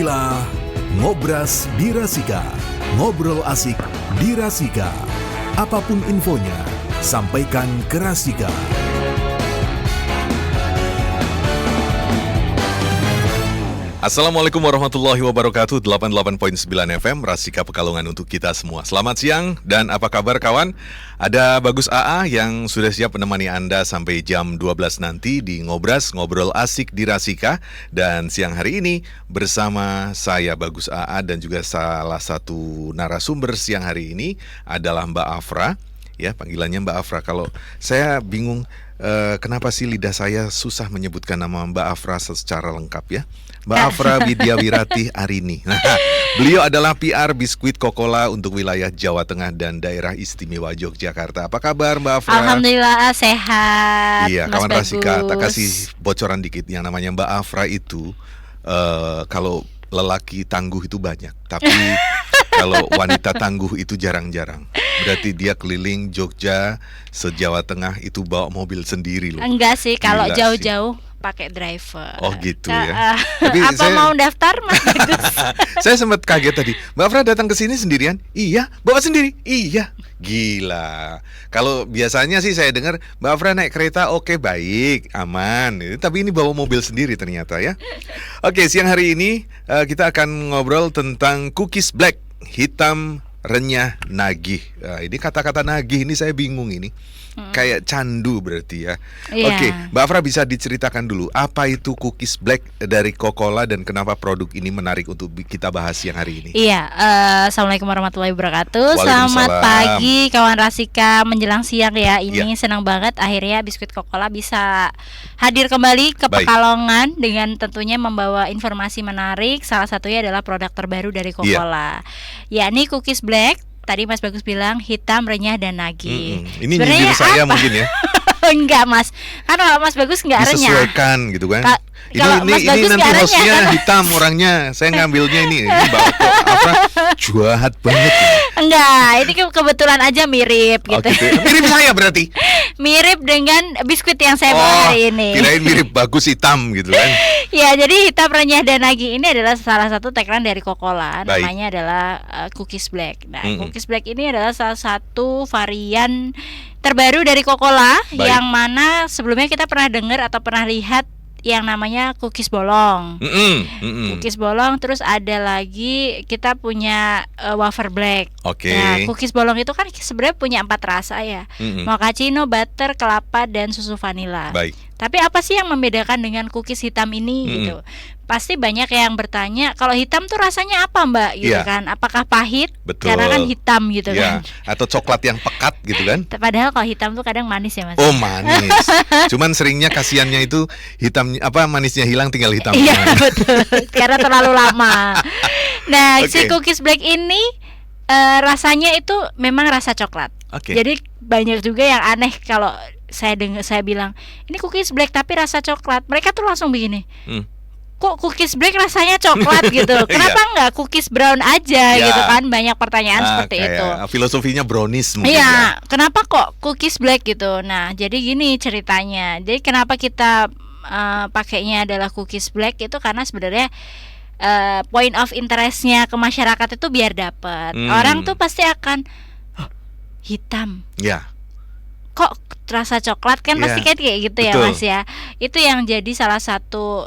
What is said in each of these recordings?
Inilah Ngobras di Rasika. Ngobrol asik di Rasika. Apapun infonya, sampaikan ke Rasika. Assalamualaikum warahmatullahi wabarakatuh. 88.9 FM Rasika Pekalongan untuk kita semua. Selamat siang dan apa kabar kawan? Ada Bagus AA yang sudah siap menemani Anda sampai jam 12 nanti di Ngobras, Ngobrol Asik di Rasika. Dan siang hari ini bersama saya Bagus AA dan juga salah satu narasumber siang hari ini adalah Mbak Afra. Ya, panggilannya Mbak Afra. Kalau saya bingung kenapa sih lidah saya susah menyebutkan nama Mbak Afra secara lengkap ya. Mbak Afra Widyawirati Arini. Nah, beliau adalah PR Biskuit Kokola untuk wilayah Jawa Tengah dan daerah istimewa Yogyakarta. Apa kabar Mbak Afra? Alhamdulillah sehat. Iya, Mas kawan Bagus. Rasika, tak kasih bocoran dikit. Yang namanya Mbak Afra itu kalau lelaki tangguh itu banyak, tapi kalau wanita tangguh itu jarang-jarang. Berarti dia keliling Jogja, se-Jawa Tengah itu bawa mobil sendiri loh. Enggak sih, kalau Gila jauh-jauh pakai driver. Oh gitu ya. Tapi apa mau daftar Mas Bagus? Saya sempat kaget tadi. Mbak Afra datang ke sini sendirian? Iya. Bawa sendiri? Iya. Gila. Kalau biasanya sih saya dengar Mbak Afra naik kereta, oke, baik, aman. Tapi ini bawa mobil sendiri ternyata ya. Oke, siang hari ini kita akan ngobrol tentang cookies black, hitam, renyah, nagih. Ini kata-kata nagih ini saya bingung ini. Kayak candu berarti ya. Iya. Oke, Mbak Afra bisa diceritakan dulu apa itu cookies black dari Kokola dan kenapa produk ini menarik untuk kita bahas siang hari ini. Iya, Assalamualaikum warahmatullahi wabarakatuh. Waalaikumsalam. Selamat pagi kawan Rasika menjelang siang ya. Ini senang banget akhirnya Biskuit Kokola bisa hadir kembali ke Baik. Pekalongan dengan tentunya membawa informasi menarik. Salah satunya adalah produk terbaru dari Kokola. Yakni cookies black. Tadi Mas Bagus bilang hitam, renyah, dan nagih. Ini Sebenarnya nyindir saya apa? mungkin ya. Enggak Mas, kan kalau Mas Bagus enggak renyah. Disesuaikan gitu kan. Kalau Mas Ini Bagus nanti nggak renyah, hostnya kan? hitam orangnya. Saya ngambilnya ini Mbak Afra jahat banget. Enggak, ini kebetulan aja mirip Oh, gitu. gitu. Mirip saya berarti. Mirip dengan biskuit yang saya bawa hari ini. Kirain mirip Bagus hitam gitu kan. Ya, jadi hitam, renyah, dan nagih ini adalah salah satu tagline dari Kokola. Baik. Namanya adalah cookies black. Nah, Mm-mm. cookies black ini adalah salah satu varian terbaru dari Kokola. Baik. Yang mana sebelumnya kita pernah dengar atau pernah lihat yang namanya cookies bolong. Cookies bolong, terus ada lagi kita punya wafer black. Oke. Nah, cookies bolong itu kan sebenarnya punya 4 rasa ya. Mochaccino, butter, kelapa, dan susu vanila. Baik. Tapi apa sih yang membedakan dengan cookies hitam ini gitu? Pasti banyak yang bertanya, kalau hitam tuh rasanya apa Mbak? Gitu Iya. kan? Apakah pahit? Betul. Karena kan hitam gitu Ya, kan. atau coklat yang pekat gitu kan. Padahal kalau hitam tuh kadang manis ya Mas. Oh, manis. Cuman seringnya kasihannya itu hitam manisnya hilang tinggal hitam. Iya betul, karena terlalu lama. Nah, Oke. si cookies black ini rasanya itu memang rasa coklat. Oke. Jadi banyak juga yang aneh kalau saya bilang ini cookies black tapi rasa coklat. Mereka tuh langsung begini. Kok cookies black rasanya coklat gitu? Kenapa nggak cookies brown aja Ya. gitu kan? Banyak pertanyaan seperti kayak itu. Filosofinya brownies mungkin ya. Iya, kenapa kok cookies black gitu? Nah, jadi gini ceritanya. Jadi kenapa kita pakainya adalah cookies black itu karena sebenarnya point of interestnya ke masyarakat itu biar dapat. Orang tuh pasti akan hitam. Ya. Kok rasa coklat kan Iya, pasti kan kayak gitu ya betul. Mas ya. Itu yang jadi salah satu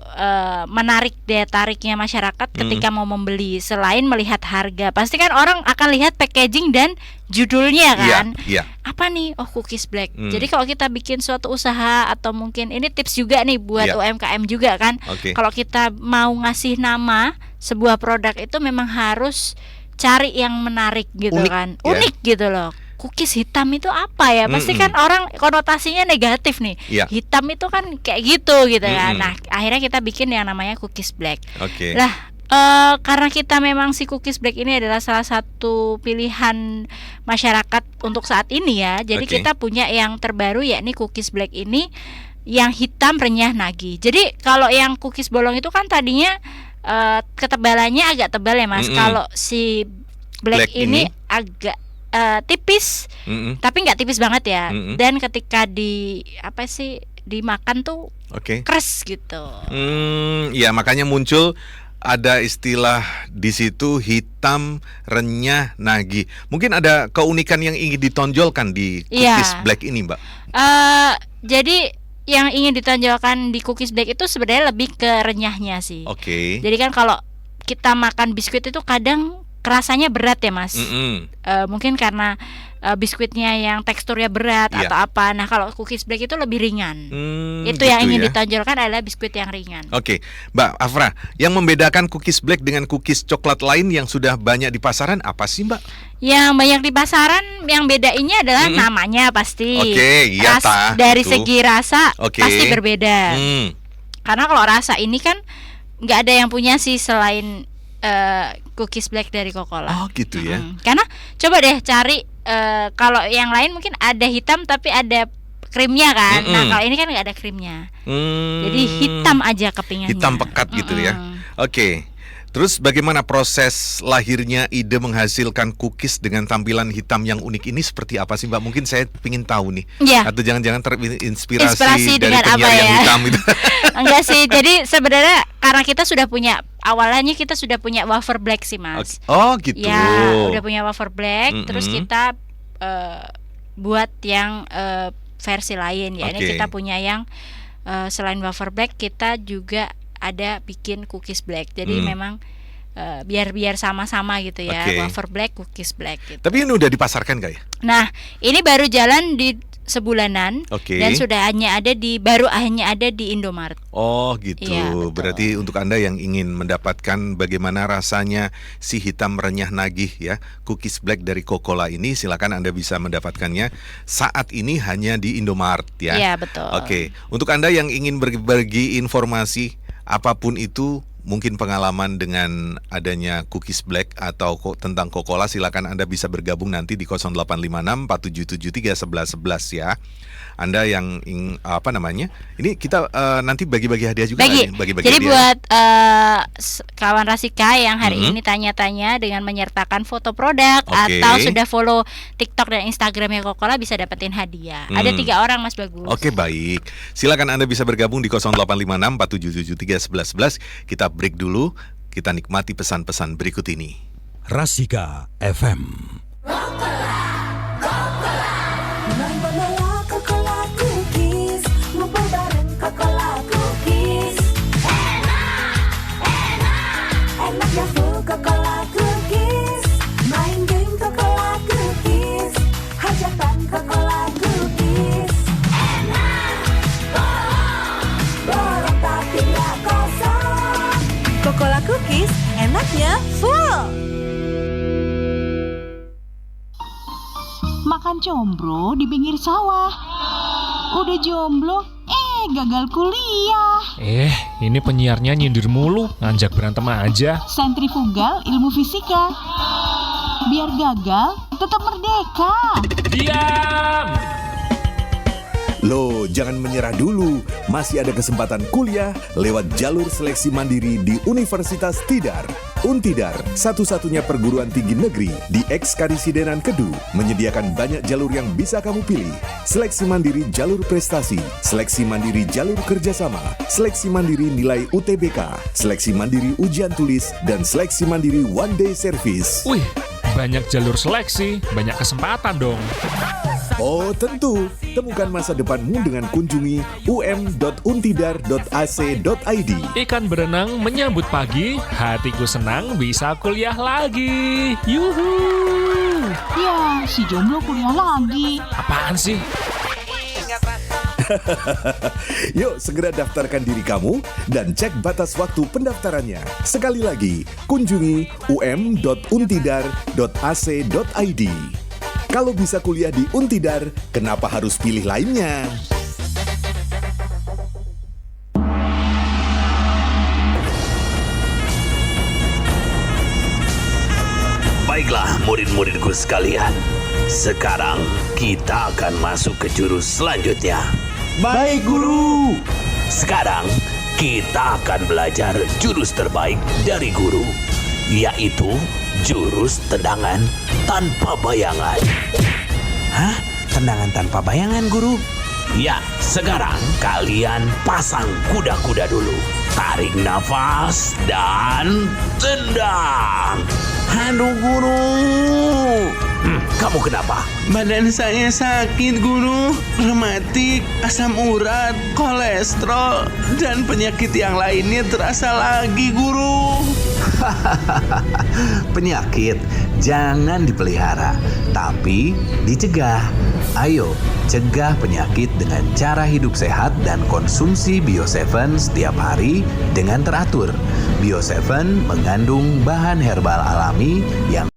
menarik daya tariknya masyarakat ketika mau membeli. Selain melihat harga, pasti kan orang akan lihat packaging dan judulnya kan. Iya. Apa nih? Oh, cookies black. Jadi kalau kita bikin suatu usaha atau mungkin ini tips juga nih buat Iya. UMKM juga kan. Oke. Kalau kita mau ngasih nama sebuah produk itu memang harus cari yang menarik gitu Unik, kan. ya. Unik gitu loh. Cookies hitam itu apa ya? Pasti kan orang konotasinya negatif nih. Iya. Hitam itu kan kayak gitu kan. Nah, akhirnya kita bikin yang namanya cookies black. Oke. Lah, karena kita memang si cookies black ini adalah salah satu pilihan masyarakat untuk saat ini ya. Jadi Oke. kita punya yang terbaru yakni cookies black ini yang hitam, renyah, nagih. Jadi kalau yang cookies bolong itu kan tadinya ketebalannya agak tebal ya Mas. Kalau si black ini agak tipis, tapi nggak tipis banget ya. Dan ketika dimakan tuh Oke. keras gitu. Ya makanya muncul ada istilah di situ hitam, renyah, nagih. Mungkin ada keunikan yang ingin ditonjolkan di cookies black ini, Mbak? Jadi yang ingin ditonjolkan di cookies black itu sebenarnya lebih ke renyahnya sih. Oke. Jadi kan kalau kita makan biskuit itu kadang rasanya berat ya, Mas. Mungkin karena biskuitnya yang teksturnya berat atau apa. Nah, kalau cookies black itu lebih ringan. Itu gitu yang ingin ya. ditonjolkan adalah biskuit yang ringan. Oke, Mbak Afra, yang membedakan cookies black dengan cookies coklat lain yang sudah banyak di pasaran apa sih, Mbak? Yang banyak di pasaran yang beda ini adalah namanya pasti. Oke, iya dari betul. segi rasa pasti berbeda. Karena kalau rasa ini kan nggak ada yang punya sih selain cookies black dari Coca-Cola. Oh gitu ya. Karena coba deh cari kalau yang lain mungkin ada hitam tapi ada krimnya kan. Nah kalau ini kan nggak ada krimnya. Jadi hitam aja kepingannya. Hitam pekat gitu ya. Oke. Terus bagaimana proses lahirnya ide menghasilkan cookies dengan tampilan hitam yang unik ini seperti apa sih, Mbak? Mungkin saya ingin tahu nih. Atau jangan-jangan terinspirasi dari dengan penyiar apa yang ya? hitam itu. Enggak sih. Jadi sebenarnya karena kita sudah punya awalnya kita sudah punya wafer black sih, Mas. Oh gitu. Ya, udah punya wafer black. Terus kita buat yang versi lain ya. Ini kita punya yang selain wafer black kita juga ada bikin cookies black. Jadi memang biar sama-sama gitu ya. Wafer black, cookies black gitu. Tapi ini udah dipasarkan gak ya? Nah, ini baru jalan di sebulanan dan baru hanya ada di Indomaret. Oh gitu. Ya, berarti untuk Anda yang ingin mendapatkan bagaimana rasanya si hitam renyah nagih ya, cookies black dari Coca-Cola ini, silakan Anda bisa mendapatkannya saat ini hanya di Indomaret ya. Iya, betul. Oke. Untuk Anda yang ingin berbagi informasi apapun itu, mungkin pengalaman dengan adanya cookies black atau tentang Coca-Cola, silakan Anda bisa bergabung nanti di 0856 4773 1111 ya. Anda yang ini kita nanti bagi-bagi hadiah juga. Bagi-bagi jadi hadiah. Buat kawan Rasika yang hari ini tanya-tanya dengan menyertakan foto produk atau sudah follow TikTok dan Instagramnya Coca-Cola bisa dapetin hadiah. Ada 3 orang, Mas Bagus. Oke, baik. Silakan Anda bisa bergabung di 0856 4773 1111. Kita break dulu. Kita nikmati pesan-pesan berikut ini. Rasika FM. Coca-Cola Cookies, enaknya full. Makan combro di pinggir sawah. Udah jomblo, gagal kuliah. Ini penyiarnya nyindir mulu, ngajak berantem aja. Sentrifugal ilmu fisika. Biar gagal, tetap merdeka. Diam! Loh, jangan menyerah dulu. Masih ada kesempatan kuliah lewat jalur seleksi mandiri di Universitas Tidar. Untidar, satu-satunya perguruan tinggi negeri di Eks-Karisidenan Kedu, menyediakan banyak jalur yang bisa kamu pilih. Seleksi mandiri jalur prestasi, seleksi mandiri jalur kerjasama, seleksi mandiri nilai UTBK, seleksi mandiri ujian tulis, dan seleksi mandiri one day service. Wih, banyak jalur seleksi, banyak kesempatan dong. Oh tentu, temukan masa depanmu dengan kunjungi um.untidar.ac.id. Ikan berenang menyambut pagi, hatiku senang bisa kuliah lagi. Yuhu! Ya, si jomblo kuliah lagi. Apaan sih? Yuk segera daftarkan diri kamu dan cek batas waktu pendaftarannya. Sekali lagi, kunjungi um.untidar.ac.id. Kalau bisa kuliah di Untidar, kenapa harus pilih lainnya? Baiklah murid-muridku sekalian, sekarang kita akan masuk ke jurus selanjutnya. Baik, Guru. Sekarang kita akan belajar jurus terbaik dari guru, yaitu jurus tendangan tanpa bayangan. Hah? Tendangan tanpa bayangan, Guru? Ya, sekarang kalian pasang kuda-kuda dulu. Tarik nafas dan tendang. Aduh guru, Kamu kenapa? badan saya sakit guru. Rematik, asam urat, kolesterol, dan penyakit yang lainnya terasa lagi guru. Penyakit jangan dipelihara, tapi dicegah. Ayo, cegah penyakit dengan cara hidup sehat dan konsumsi Bio7 setiap hari dengan teratur. Bio7 mengandung bahan herbal alami yang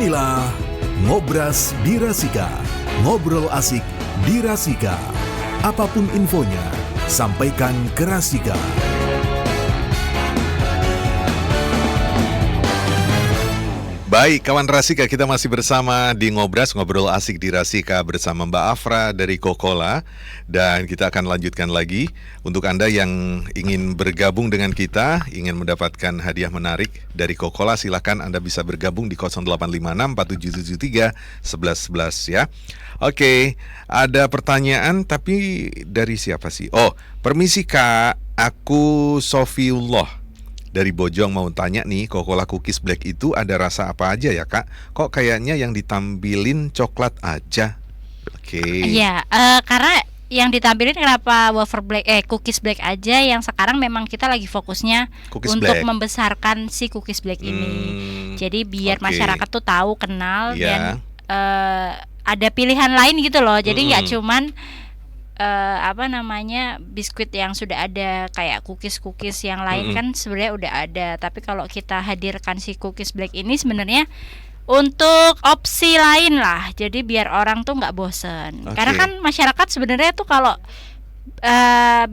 Inilah Ngobras di Rasika. Ngobrol asik di Rasika. Apapun infonya, sampaikan ke Rasika. Baik, kawan Rasika, kita masih bersama di Ngobras, ngobrol asik di Rasika bersama Mbak Afra dari Kokola. Dan kita akan lanjutkan lagi. Untuk Anda yang ingin bergabung dengan kita, ingin mendapatkan hadiah menarik dari Kokola, silakan Anda bisa bergabung di 085647731111 ya. Oke, ada pertanyaan tapi dari siapa sih? Oh, permisi Kak, aku Sofiullah dari Bojong mau tanya nih, Kokola Cookies Black itu ada rasa apa aja ya Kak? Kok kayaknya yang ditampilin coklat aja? Oke. Iya, karena yang ditampilin kenapa cookies black aja, yang sekarang memang kita lagi fokusnya Cookies untuk black. membesarkan si cookies black ini. Jadi biar oke. masyarakat tuh tahu, kenal, Iya. dan ada pilihan lain gitu loh. Jadi nggak cuman biskuit yang sudah ada kayak cookies yang lain kan sebenarnya udah ada. Tapi kalau kita hadirkan si cookies black ini sebenarnya untuk opsi lain lah. Jadi biar orang tuh nggak bosen. Oke. Karena kan masyarakat sebenarnya tuh kalau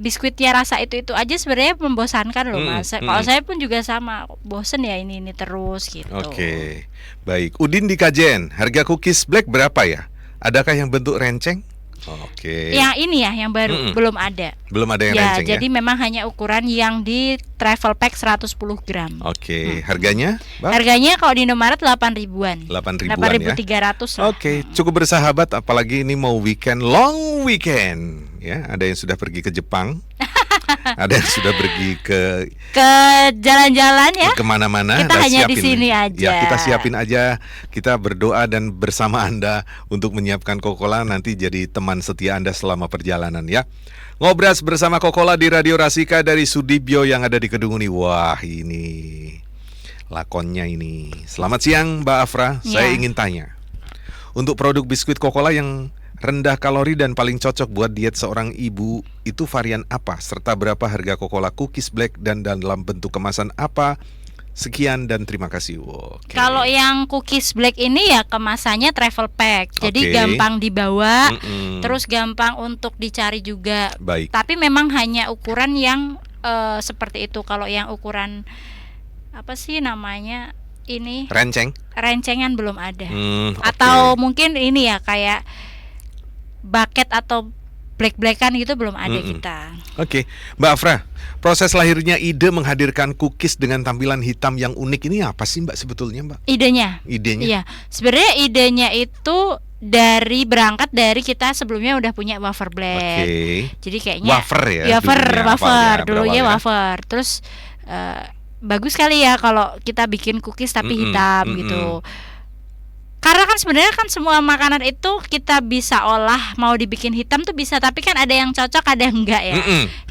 biskuitnya rasa itu aja sebenarnya membosankan loh Mas. Kalau saya pun juga sama, bosen ya ini terus gitu. Oke. Baik, Udin di Kajen, harga cookies black berapa ya? Adakah yang bentuk renceng? Oke. Yang ini ya, yang baru belum ada. Belum ada yang Ya, renceng jadi ya? memang hanya ukuran yang di travel pack 110 gram. Oke, harganya? Mbak? Harganya kalau di Indomaret 8.000-an. 8.000-an ya? 8.300 lah. Oke, cukup bersahabat apalagi ini mau weekend, long weekend. Ya, ada yang sudah pergi ke Jepang. Ada yang sudah pergi ke jalan-jalan ya. kemana-mana. Kita Nah, hanya di siapin. sini aja. Ya, kita siapin aja. Kita berdoa dan bersama Anda untuk menyiapkan Kokola nanti jadi teman setia Anda selama perjalanan ya. Ngobras bersama Kokola di Radio Rasika dari Sudibyo yang ada di Kedung Uni. Wah, ini lakonnya ini. Selamat siang Mbak Afra. Saya ingin tanya, untuk produk biskuit Kokola yang rendah kalori dan paling cocok buat diet seorang ibu itu varian apa? Serta berapa harga Kokola Cookies Black dan dalam bentuk kemasan apa? Sekian dan terima kasih. Oke. Kalau yang cookies black ini ya kemasannya travel pack. Jadi Oke. gampang dibawa, terus gampang untuk dicari juga. Baik. Tapi memang hanya ukuran yang seperti itu. Kalau yang ukuran apa sih namanya ini Renceng. rencengan belum ada. Oke. Atau mungkin ini ya kayak bucket atau black-blackan gitu belum ada kita. Oke, Mbak Afra, proses lahirnya ide menghadirkan cookies dengan tampilan hitam yang unik ini apa sih Mbak sebetulnya Mbak? Idenya. Idenya? Iya, sebenarnya idenya itu berangkat dari kita sebelumnya udah punya wafer black. Oke. Jadi kayaknya Wafer ya? dulunya, wafer, awalnya, dulunya berawal ya? wafer. Terus bagus kali ya kalau kita bikin cookies tapi hitam gitu. Karena kan sebenarnya kan semua makanan itu kita bisa olah, mau dibikin hitam tuh bisa, tapi kan ada yang cocok ada yang enggak ya.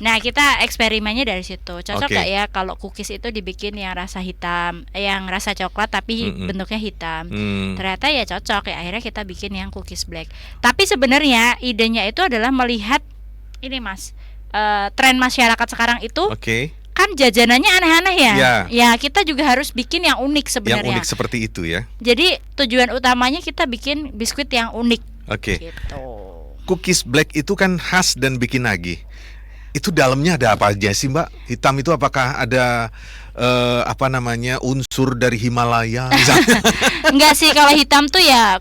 Nah, kita eksperimennya dari situ. Cocok Oke. gak ya kalau cookies itu dibikin yang rasa hitam, yang rasa coklat tapi bentuknya hitam. Ternyata ya cocok ya, akhirnya kita bikin yang cookies black. Tapi sebenarnya idenya itu adalah melihat ini Mas, tren masyarakat sekarang itu Oke. kan jajanannya aneh-aneh ya. Ya. Ya, kita juga harus bikin yang unik Yang sebenarnya. unik seperti itu ya. Jadi tujuan utamanya kita bikin biskuit yang unik. Oke. Gitu. Cookies black itu kan khas dan bikin nagih. Itu dalamnya ada apa aja sih Mbak? Hitam itu apakah ada unsur dari Himalaya misalnya? Enggak sih, kalau hitam tuh ya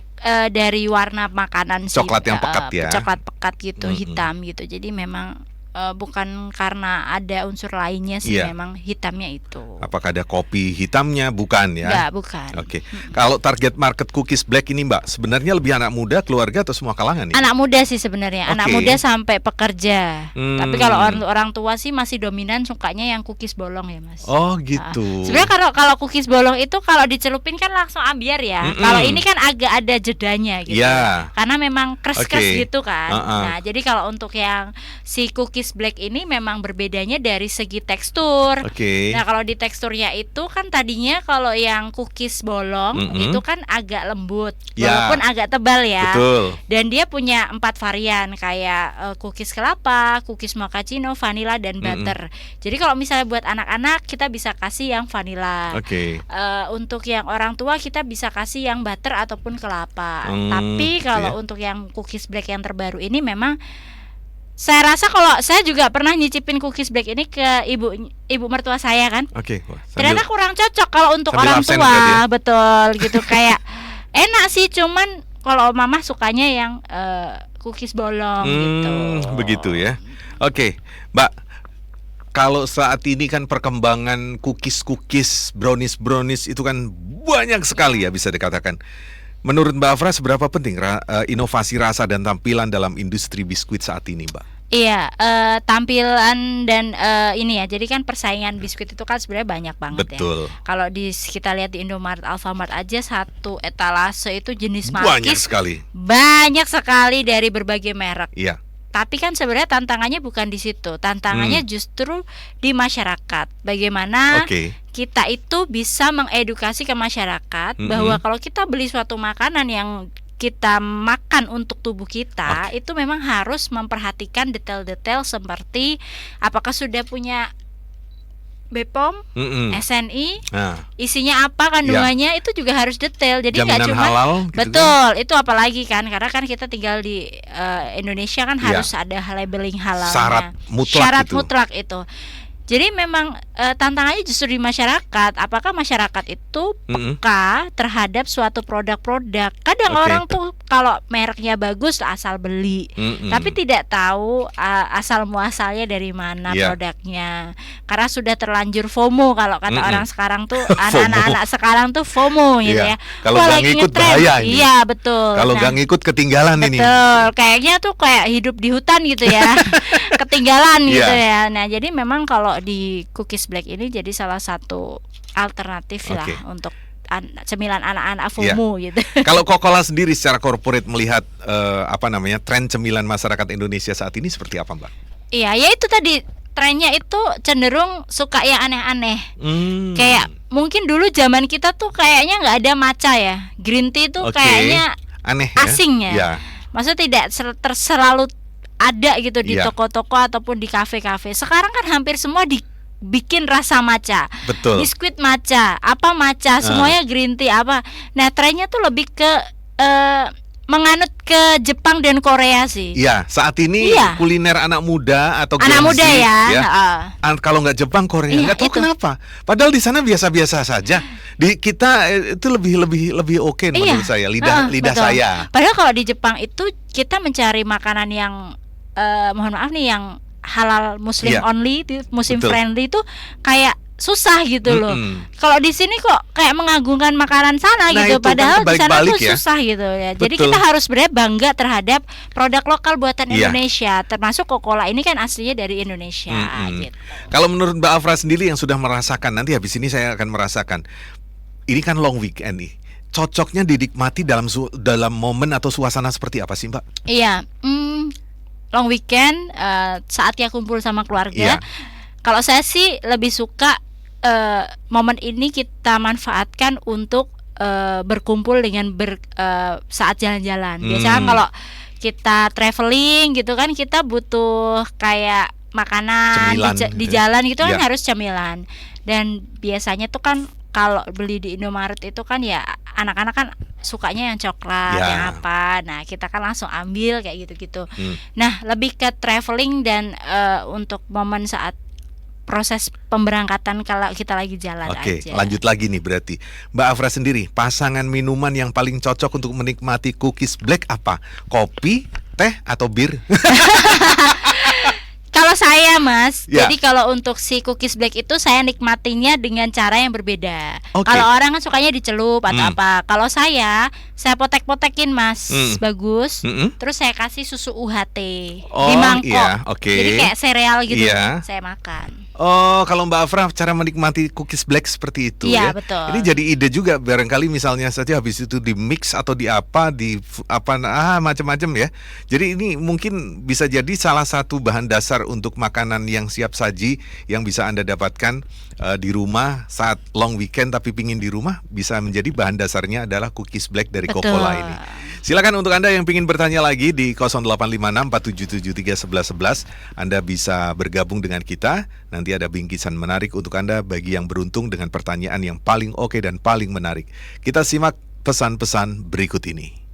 dari warna makanan sih. Coklat yang pekat ya. Coklat pekat gitu, hitam gitu. Jadi memang bukan karena ada unsur lainnya sih, Iya. memang hitamnya itu. Apakah ada kopi hitamnya? Bukan ya? Enggak, bukan. Oke. Kalau target market cookies black ini Mbak, sebenarnya lebih anak muda, keluarga atau semua kalangan nih? Anak muda sih sebenarnya, anak Oke. muda sampai pekerja. Tapi kalau orang tua sih masih dominan sukanya yang cookies bolong ya Mas. Oh gitu. Sebenarnya kalau cookies bolong itu kalau dicelupin kan langsung ambiar ya. Kalau ini kan agak ada jedanya gitu. Iya. Karena memang kres-kres Oke. gitu kan. Nah, jadi kalau untuk yang si cookies cookies black ini memang berbedanya dari segi tekstur. Oke. Nah, kalau di teksturnya itu kan tadinya kalau yang cookies bolong itu kan agak lembut, Ya. walaupun agak tebal ya. Betul. Dan dia punya 4 varian kayak cookies kelapa, cookies mochaccino, vanilla dan butter. Jadi kalau misalnya buat anak-anak kita bisa kasih yang vanilla. Oke. Untuk yang orang tua kita bisa kasih yang butter ataupun kelapa. Tapi kalau untuk yang cookies black yang terbaru ini memang saya rasa kalau saya juga pernah nyicipin cookies black ini ke ibu mertua saya kan. Oke. Wah, Ternyata kurang cocok kalau untuk sambil orang absen tua. berarti ya? Betul gitu kayak enak sih, cuman kalau mama sukanya yang cookies bolong gitu. Begitu ya. Oke, Mbak. Kalau saat ini kan perkembangan cookies, brownies itu kan banyak sekali ya bisa dikatakan. Menurut Mbak Afra seberapa penting inovasi rasa dan tampilan dalam industri biskuit saat ini, Mbak? Iya, tampilan dan ini ya. Jadi kan persaingan biskuit itu kan sebenarnya banyak banget. Betul. Ya. Kalau kita lihat di Indomaret, Alfamart aja satu etalase itu jenis Banyak markis sekali. banyak sekali dari berbagai merek. Iya. Tapi kan sebenarnya tantangannya bukan di situ. Tantangannya justru di masyarakat. Bagaimana kita itu bisa mengedukasi ke masyarakat bahwa kalau kita beli suatu makanan yang kita makan untuk tubuh kita, itu memang harus memperhatikan detail-detail seperti apakah sudah punya BPOM, SNI, isinya apa kandungannya, itu juga harus detail. Jadi nggak cuma halal, gitu betul kan? Itu apalagi kan karena kan kita tinggal di Indonesia kan harus ada labeling halalnya. Syarat mutlak itu. Jadi memang tantangannya justru di masyarakat. Apakah masyarakat itu peka terhadap suatu produk-produk? Kadang orang tuh kalau mereknya bagus asal beli, tapi tidak tahu asal muasalnya dari mana produknya. Karena sudah terlanjur FOMO kalau kata orang sekarang tuh, anak-anak sekarang tuh FOMO gitu ya. Kalau nggak ngikut bahaya ini. Iya betul. Kalau nggak ngikut ketinggalan ini. Betul. Kayaknya tuh kayak hidup di hutan gitu ya, ketinggalan gitu ya. Nah jadi memang kalau di cookies black ini jadi salah satu alternatif lah untuk cemilan anak-anak FOMO gitu. Kalau Coca-Cola sendiri secara korporat melihat tren cemilan masyarakat Indonesia saat ini seperti apa, Mbak? Iya, ya itu tadi trennya itu cenderung suka yang aneh-aneh. Kayak mungkin dulu zaman kita tuh kayaknya nggak ada matcha ya, green tea tuh kayaknya aneh asing ya. Maksudnya tidak selalu ada gitu di toko-toko ataupun di kafe-kafe. Sekarang kan hampir semua dibikin rasa matcha. Betul. Biskuit matcha, apa matcha, semuanya green tea apa. Nah, trennya tuh lebih ke menganut ke Jepang dan Korea sih. Iya, saat ini kuliner anak muda atau anak muda ya. Kalau nggak Jepang, Korea nggak tahu kenapa. Padahal di sana biasa-biasa saja. Di kita itu lebih oke menurut saya lidah saya. Padahal kalau di Jepang itu kita mencari makanan yang mohon maaf nih yang halal Muslim only, Muslim friendly itu kayak susah gitu loh. Kalau di sini kok kayak mengagungkan makanan sana gitu, padahal di sana tuh susah gitu ya. Jadi kita harus sebenarnya bangga terhadap produk lokal buatan Indonesia, termasuk Coca-Cola ini kan aslinya dari Indonesia. Gitu. Kalau menurut Mbak Afra sendiri yang sudah merasakan, nanti habis ini saya akan merasakan. Ini kan long weekend nih. Cocoknya dinikmati dalam momen atau suasana seperti apa sih, Mbak? Iya, long weekend saatnya kumpul sama keluarga. Kalau saya sih lebih suka momen ini kita manfaatkan untuk berkumpul dengan saat jalan-jalan. Biasanya kalau kita traveling gitu kan kita butuh kayak makanan di jalan gitu kan harus cemilan. Dan biasanya tuh kan kalau beli di Indomaret itu kan ya anak-anak kan sukanya yang coklat, yang apa. Nah, kita kan langsung ambil kayak gitu-gitu. Nah, lebih ke traveling dan untuk momen saat proses pemberangkatan kalau kita lagi jalan aja. Oke, lanjut lagi nih berarti. Mbak Afra sendiri, pasangan minuman yang paling cocok untuk menikmati cookies black apa? Kopi, teh, atau bir? Kalau saya Mas, jadi kalau untuk si cookies black itu saya nikmatinya dengan cara yang berbeda. Kalau orang kan sukanya dicelup atau apa. Kalau saya potek-potekin Mas, bagus. Terus saya kasih susu UHT di mangkok. Jadi kayak sereal gitu, saya makan. Oh, kalau Mbak Afra cara menikmati cookies black seperti itu Iya, ya. betul. Ini jadi ide juga, barangkali misalnya saja habis itu di mix atau di apa macam-macam ya. Jadi ini mungkin bisa jadi salah satu bahan dasar untuk makanan yang siap saji yang bisa Anda dapatkan di rumah saat long weekend tapi pingin di rumah, bisa menjadi bahan dasarnya adalah cookies black dari Betul. Coca-Cola ini. Silakan untuk Anda yang ingin bertanya lagi di 0856 4773 1111, Anda bisa bergabung dengan kita. Nanti ada bingkisan menarik untuk Anda bagi yang beruntung dengan pertanyaan yang paling oke dan paling menarik. Kita simak pesan-pesan berikut ini.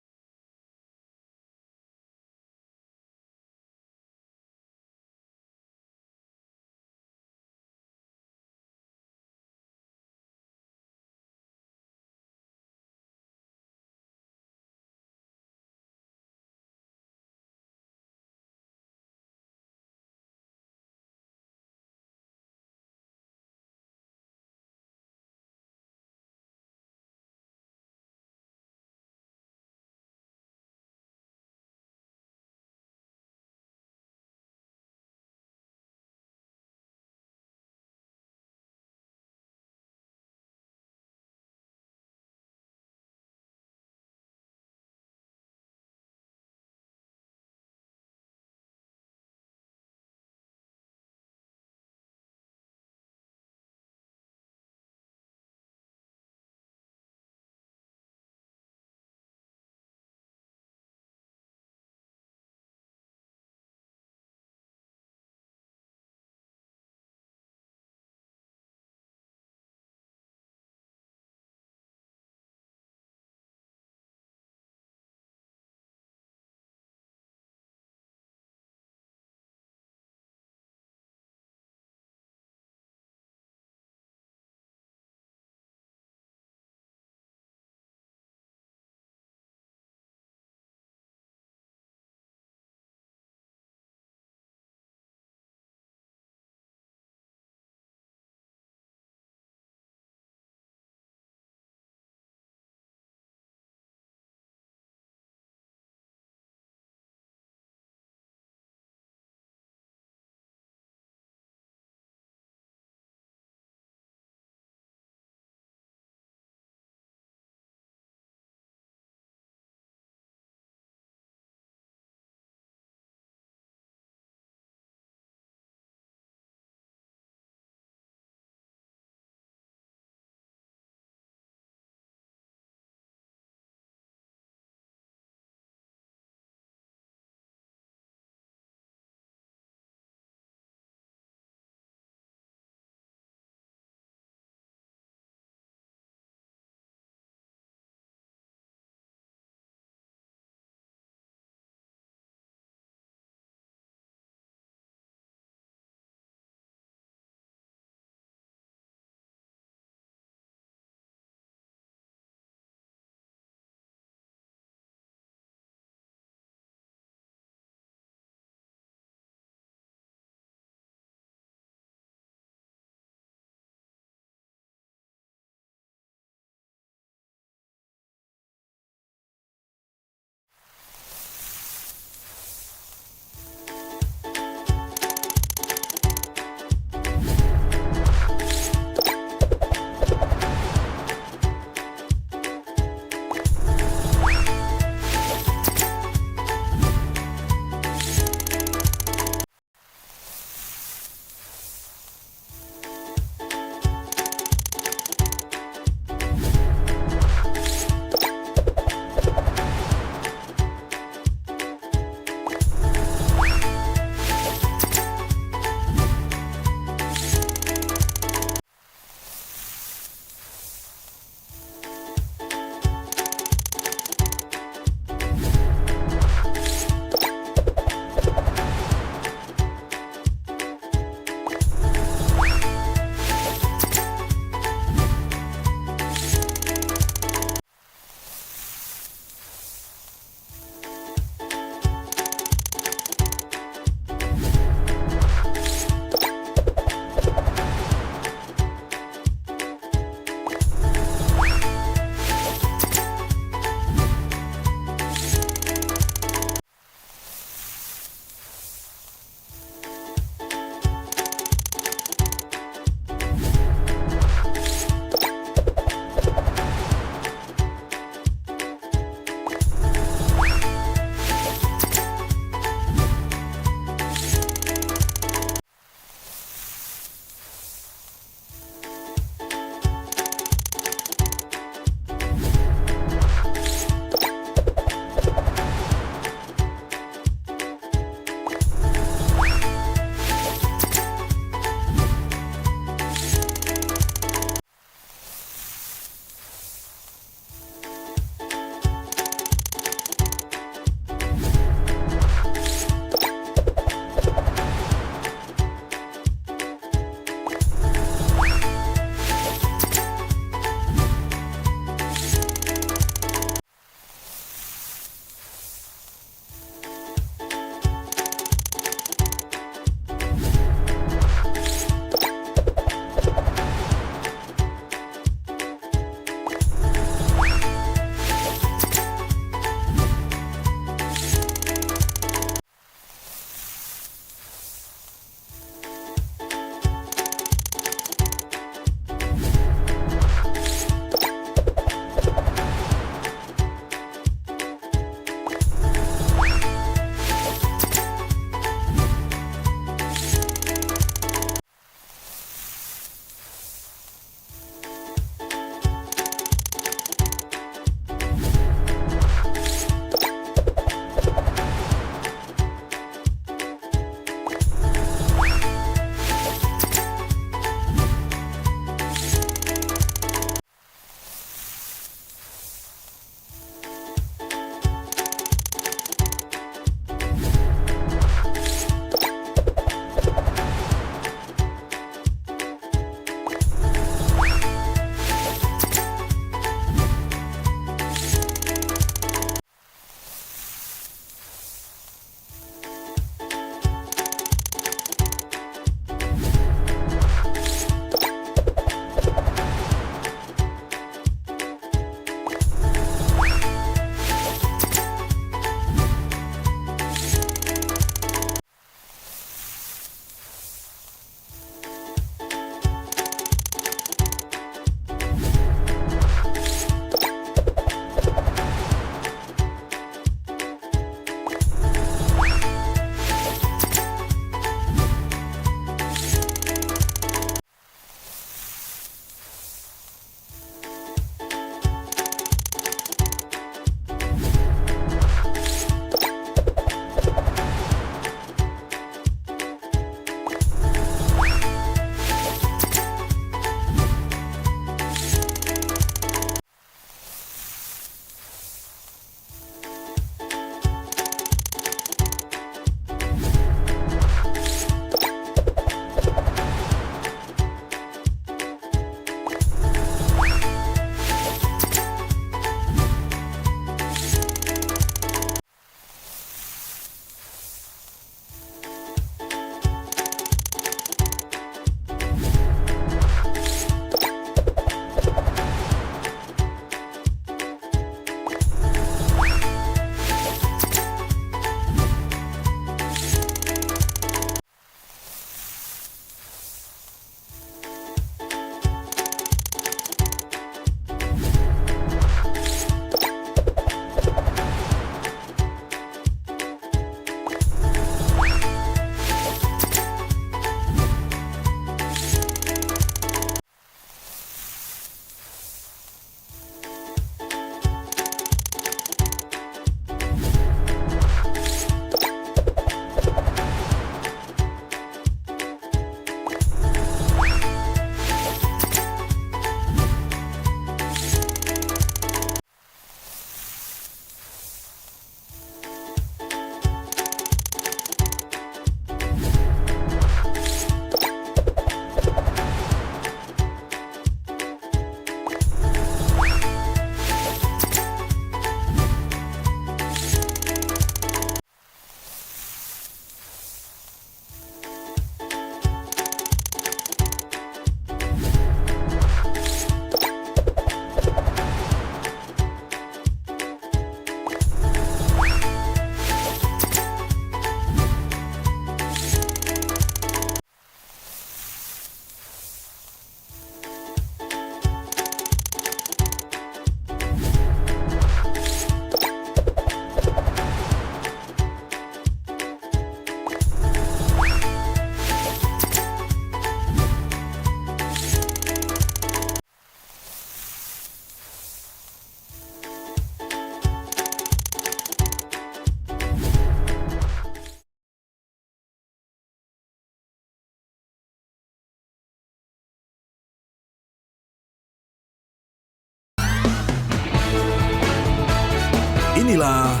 Inilah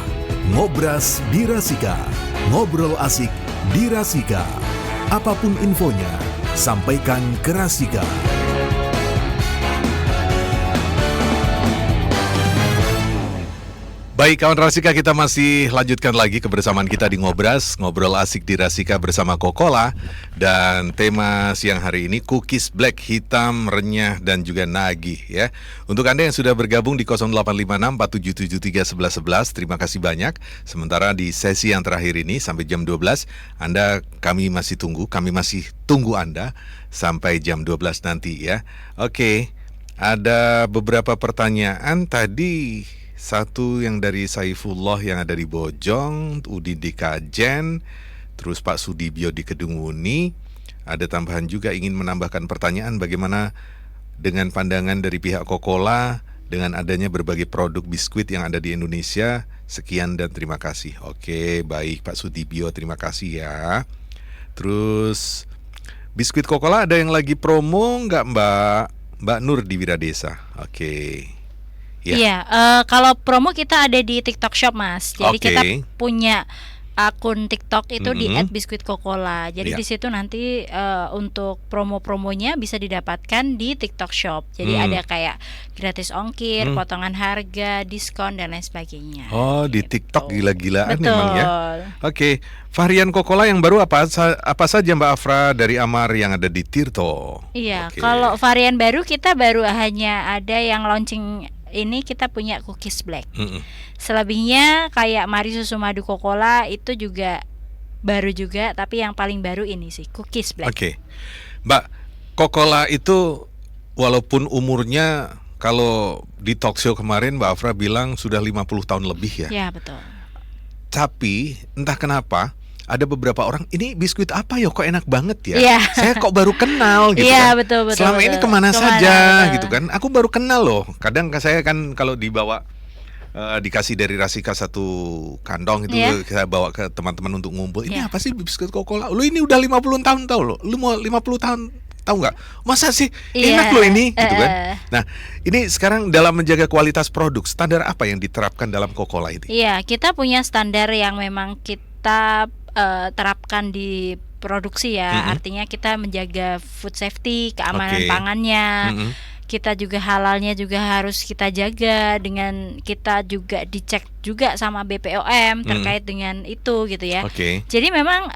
Ngobras di Rasika. Ngobrol asik di Rasika. Apapun infonya, sampaikan ke Rasika. Baik kawan Rasika, kita masih lanjutkan lagi kebersamaan kita di Ngobras, ngobrol asik di Rasika bersama Coca-Cola. Dan tema siang hari ini cookies black, hitam, renyah, dan juga nagih ya. Untuk Anda yang sudah bergabung di 085647731111, terima kasih banyak. Sementara di sesi yang terakhir ini sampai jam 12, kami masih tunggu Anda sampai jam 12 nanti ya. Oke, ada beberapa pertanyaan tadi. Satu yang dari Saifullah yang ada di Bojong, Udin di Kajen, terus Pak Sudibyo di Kedunguni. Ada tambahan juga ingin menambahkan pertanyaan bagaimana dengan pandangan dari pihak Coca-Cola dengan adanya berbagai produk biskuit yang ada di Indonesia. Sekian dan terima kasih. Oke, baik Pak Sudibyo, terima kasih ya. Terus biskuit Coca-Cola ada yang lagi promo nggak Mbak Nur di Wiradesa? Oke. Iya, kalau promo kita ada di TikTok Shop, Mas. Jadi kita punya akun TikTok itu di @biskuitcocola. Jadi di situ nanti untuk promo-promonya bisa didapatkan di TikTok Shop. Jadi ada kayak gratis ongkir, potongan harga, diskon dan lain sebagainya. Oh, di TikTok gila-gilaan Betul. memang ya. Oke, varian Coca-Cola yang baru apa saja Mbak Afra dari Amar yang ada di Tirto? Iya, kalau varian baru kita baru hanya ada yang launching ini, kita punya cookies black. Selebihnya kayak Mari Susu Madu Coca-Cola itu juga baru juga, tapi yang paling baru ini sih cookies black. Oke. Mbak, Coca-Cola itu walaupun umurnya kalau di talk show kemarin Mbak Afra bilang sudah 50 tahun lebih ya. Ya, betul. Tapi entah kenapa ada beberapa orang, ini biskuit apa ya kok enak banget ya? Iya. Saya kok baru kenal gitu Iya, kan. betul. Selama ini kemana saja betul. gitu kan. Aku baru kenal loh. Kadang saya kan kalau dibawa dikasih dari Rasika satu kantong itu saya bawa ke teman-teman untuk ngumpul. Ini apa sih biskuit Coca-Cola? Lu ini udah 50 tahun tahu lo. Lu mau 50 tahun tahu nggak? Masa sih enak loh ini gitu kan. Nah, ini sekarang dalam menjaga kualitas produk, standar apa yang diterapkan dalam Coca-Cola ini? Iya, kita punya standar yang memang kita terapkan di produksi ya. Artinya kita menjaga food safety, keamanan pangannya. Kita juga halalnya juga harus kita jaga, dengan kita juga dicek juga sama BPOM terkait dengan itu gitu ya. Jadi memang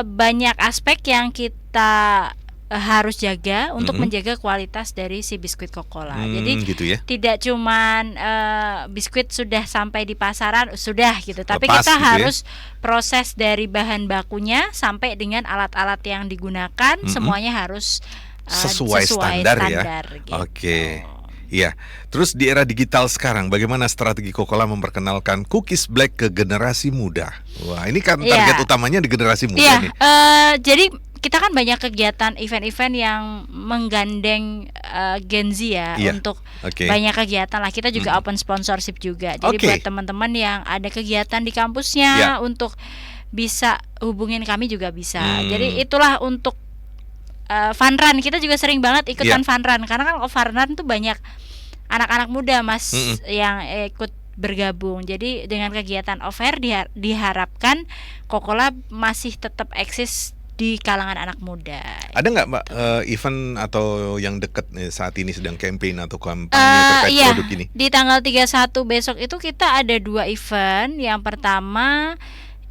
banyak aspek yang kita harus jaga untuk menjaga kualitas dari si biskuit Coca-Cola. Jadi gitu ya? Tidak cuman biskuit sudah sampai di pasaran sudah gitu, tapi Lepas kita gitu harus proses dari bahan bakunya sampai dengan alat-alat yang digunakan semuanya harus sesuai standar ya. Gitu. Oke. Iya. Terus di era digital sekarang, bagaimana strategi Coca-Cola memperkenalkan cookies black ke generasi muda? Wah, ini kan target utamanya di generasi muda nih. Jadi kita kan banyak kegiatan event-event yang menggandeng Gen Z ya, untuk banyak kegiatan lah. Kita juga open sponsorship juga. Jadi buat teman-teman yang ada kegiatan di kampusnya untuk bisa hubungin kami juga bisa. Jadi itulah untuk fun run. Kita juga sering banget ikutan fun run, karena kan fun run tuh banyak anak-anak muda Mas yang ikut bergabung. Jadi dengan kegiatan off-air diharapkan Coca-Cola masih tetap eksis di kalangan anak muda. Ada nggak Mbak event atau yang dekat saat ini sedang campaign atau kampanye terkait produk ini? Di tanggal 31 besok itu kita ada 2 event. Yang pertama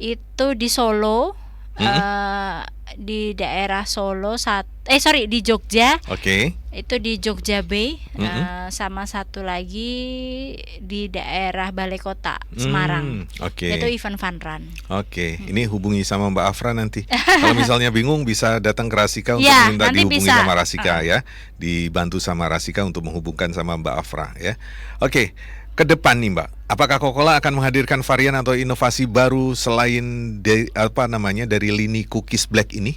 itu di Solo, di daerah Solo di Jogja. Itu di Jogja Bay. Sama satu lagi di daerah Balai Kota Semarang. Itu event fun run. Ini hubungi sama Mbak Afra nanti. Kalau misalnya bingung bisa datang ke Rasika untuk minta dihubungi sama Rasika ya. Dibantu sama Rasika untuk menghubungkan sama Mbak Afra ya. Ke depan nih Mbak, apakah Coca-Cola akan menghadirkan varian atau inovasi baru selain dari lini cookies black ini?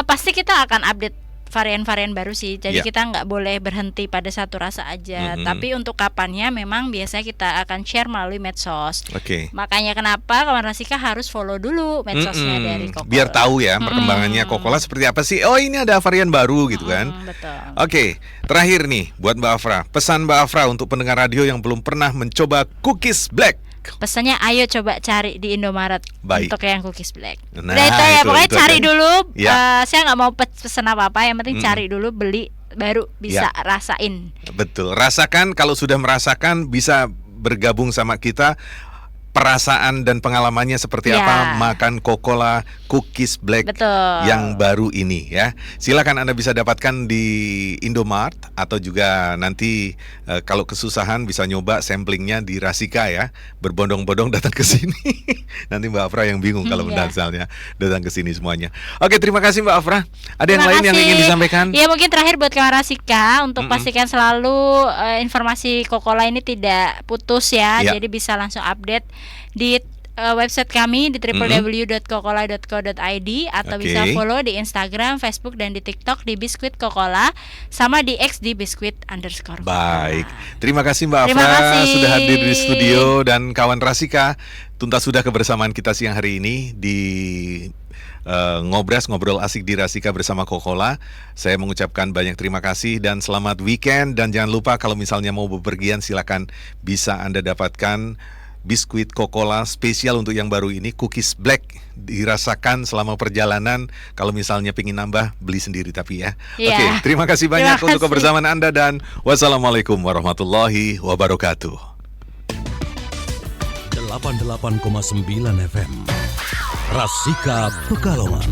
Pasti kita akan update varian-varian baru sih. Jadi kita nggak boleh berhenti pada satu rasa aja. Tapi untuk kapannya memang biasanya kita akan share melalui medsos. Makanya kenapa kawan Rasika harus follow dulu medsosnya dari Coca-Cola. Biar tahu ya perkembangannya Coca-Cola seperti apa sih. Oh, ini ada varian baru gitu kan. Betul. Terakhir nih buat Mbak Afra. Pesan Mbak Afra untuk pendengar radio yang belum pernah mencoba cookies black. Baik. Pesannya ayo coba cari di Indomaret Baik. untuk yang cookies black. Nah, Udah itu ya, pokoknya itu cari kan. dulu. Ya. Saya nggak mau pesen apa-apa, yang penting cari dulu, beli, baru bisa rasain. Betul. Rasakan, kalau sudah merasakan bisa bergabung sama kita. Perasaan dan pengalamannya seperti Ya. apa makan Coca-Cola Cookies Black Betul. yang baru ini ya. Silakan Anda bisa dapatkan di Indomart atau juga nanti kalau kesusahan bisa nyoba samplingnya di Rasika ya. Berbondong-bondong datang ke sini. Nanti Mbak Afra yang bingung kalau Iya. misalnya datang ke sini semuanya. Oke, terima kasih Mbak Afra. Ada yang Terima lain yang kasih. ingin disampaikan? Ya mungkin terakhir buat kawan Rasika untuk pastikan selalu informasi Coca-Cola ini tidak putus ya. Ya. Jadi bisa langsung update di website kami di www.coca-cola.co.id atau Oke. bisa follow di Instagram, Facebook dan di TikTok di Biskuit Coca-Cola sama di X di Biskuit_Coca-Cola. Baik, terima kasih Mbak Terima Afra kasih. sudah hadir di studio dan kawan Rasika. Tuntas sudah kebersamaan kita siang hari ini di ngobrol asik di Rasika bersama Coca-Cola. Saya mengucapkan banyak terima kasih dan selamat weekend. Dan jangan lupa kalau misalnya mau bepergian silakan bisa Anda dapatkan biskuit Coca-Cola spesial untuk yang baru ini, Cookies Black, dirasakan selama perjalanan. Kalau misalnya pengen nambah, beli sendiri tapi ya. Iya. Oke, terima kasih banyak Terima untuk kasih. kebersamaan Anda dan wassalamualaikum warahmatullahi wabarakatuh. 88,9 FM Rasika Pekalongan.